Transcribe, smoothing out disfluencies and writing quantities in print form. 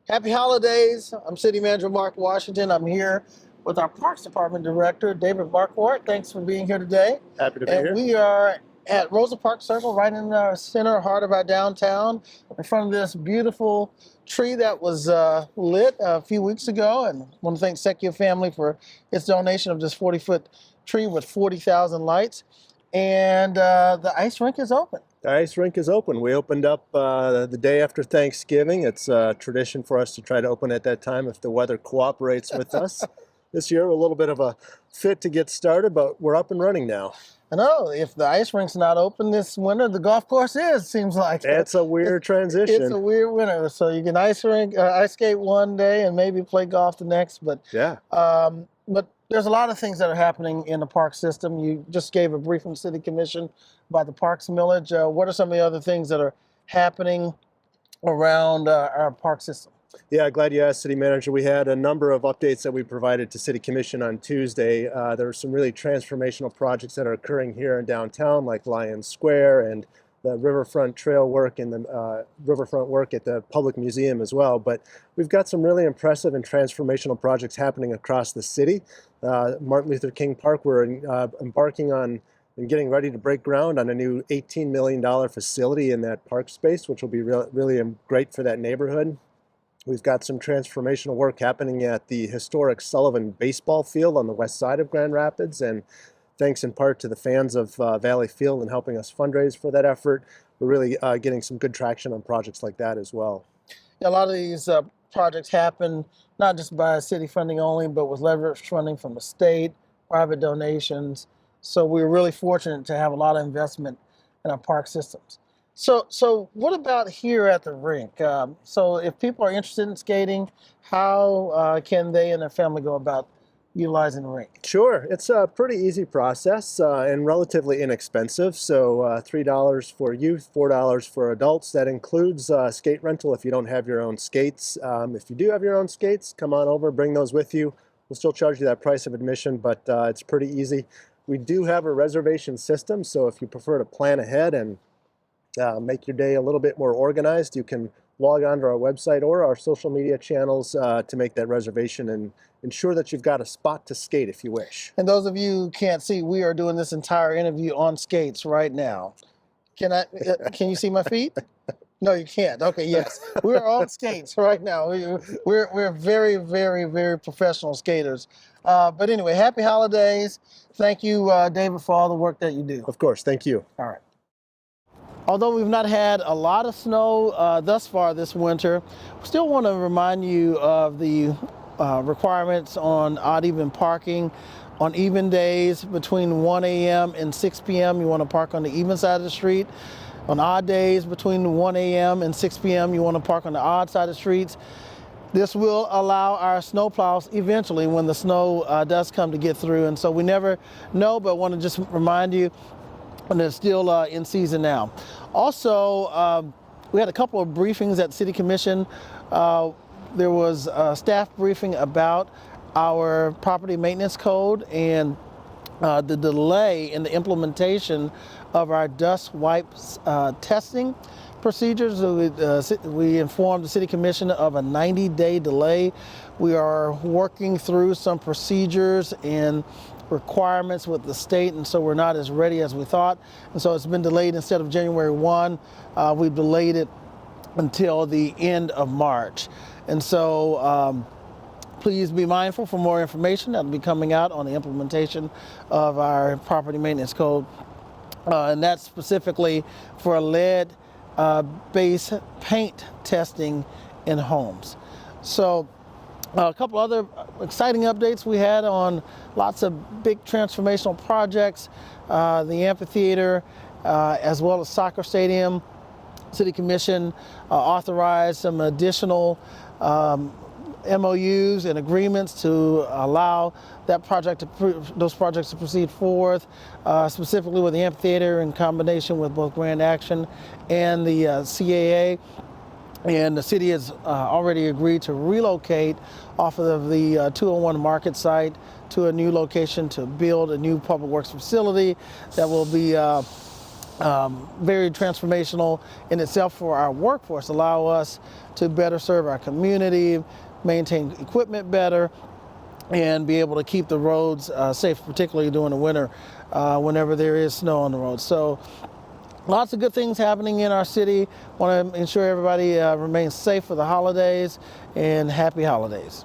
Happy holidays. I'm City Manager Mark Washington. I'm here with our Parks Department Director, David Marquardt. Thanks for being here today. Happy to be And here. we are at Rosa Park Circle, right in the center, heart of our downtown, in front of this beautiful tree that was lit a few weeks ago. And I want to thank Secchio Family for its donation of this 40-foot tree with 40,000 lights. And the ice rink is open. The ice rink is open. We opened up the day after Thanksgiving. It's a tradition for us to try to open at that time if the weather cooperates with us. This year, a little bit of a fit to get started, but we're up and running now. I know, if the ice rink's not open this winter, the golf course is, seems like. It's a weird transition. It's a weird winter. So you can ice skate one day and maybe play golf the next. But Yeah. But there's a lot of things that are happening in the park system. You just gave a brief from City Commission about the Parks Millage. What are some of the other things that are happening around our park system? Yeah, glad you asked, City Manager. We had a number of updates that we provided to City Commission on Tuesday. There are some really transformational projects that are occurring here in downtown, like Lion Square and the riverfront trail work and the riverfront work at the Public Museum as well. But we've got some really impressive and transformational projects happening across the city. Martin Luther King Park, we're embarking on and getting ready to break ground on a new $18 million facility in that park space, which will be really great for that neighborhood. We've got some transformational work happening at the historic Sullivan baseball field on the west side of Grand Rapids, and thanks in part to the fans of Valley Field and helping us fundraise for that effort. We're really getting some good traction on projects like that as well. A lot of these projects happen not just by city funding only, but with leverage funding from the state, private donations. So we're really fortunate to have a lot of investment in our park systems. So what about here at the rink? So if people are interested in skating, how can they and their family go about utilizing the rink? Sure, it's a pretty easy process and relatively inexpensive. So $3 for youth, $4 for adults. That includes skate rental if you don't have your own skates. If you do have your own skates, come on over, bring those with you. We'll still charge you that price of admission, but it's pretty easy. We do have a reservation system, so if you prefer to plan ahead and make your day a little bit more organized, you can log on to our website or our social media channels to make that reservation and ensure that you've got a spot to skate if you wish. And those of you who can't see, we are doing this entire interview on skates right now. Can you see my feet? No, you can't. Okay, yes. We're on skates right now. We're very, very, very professional skaters. But anyway, happy holidays. Thank you, David, for all the work that you do. Of course, thank you. All right. Although we've not had a lot of snow thus far this winter, we still want to remind you of the requirements on odd-even parking. On even days between 1 a.m. and 6 p.m., you want to park on the even side of the street. On odd days between 1 a.m. and 6 p.m., you want to park on the odd side of the streets. This will allow our snowplows eventually when the snow does come to get through. And so we never know, but want to just remind you, and it's still in season now. Also, we had a couple of briefings at City Commission. There was a staff briefing about our property maintenance code and the delay in the implementation of our dust wipes testing procedures. We informed the City Commission of a 90-day delay. We are working through some procedures and requirements with the state, and so we're not as ready as we thought. And so it's been delayed. Instead of January 1, we've delayed it until the end of March. And so please be mindful for more information that will be coming out on the implementation of our property maintenance code. And that's specifically for lead-based paint testing in homes. So a couple other exciting updates we had on lots of big transformational projects, the amphitheater, as well as soccer stadium. City Commission authorized some additional MOUs and agreements to allow that those projects to proceed forward, specifically with the amphitheater in combination with both Grand Action and the CAA. And the city has already agreed to relocate off of the 201 Market site to a new location to build a new public works facility that will be very transformational in itself for our workforce, allow us to better serve our community, maintain equipment better, and be able to keep the roads safe, particularly during the winter whenever there is snow on the roads. So lots of good things happening in our city. Want to ensure everybody remains safe for the holidays, and happy holidays.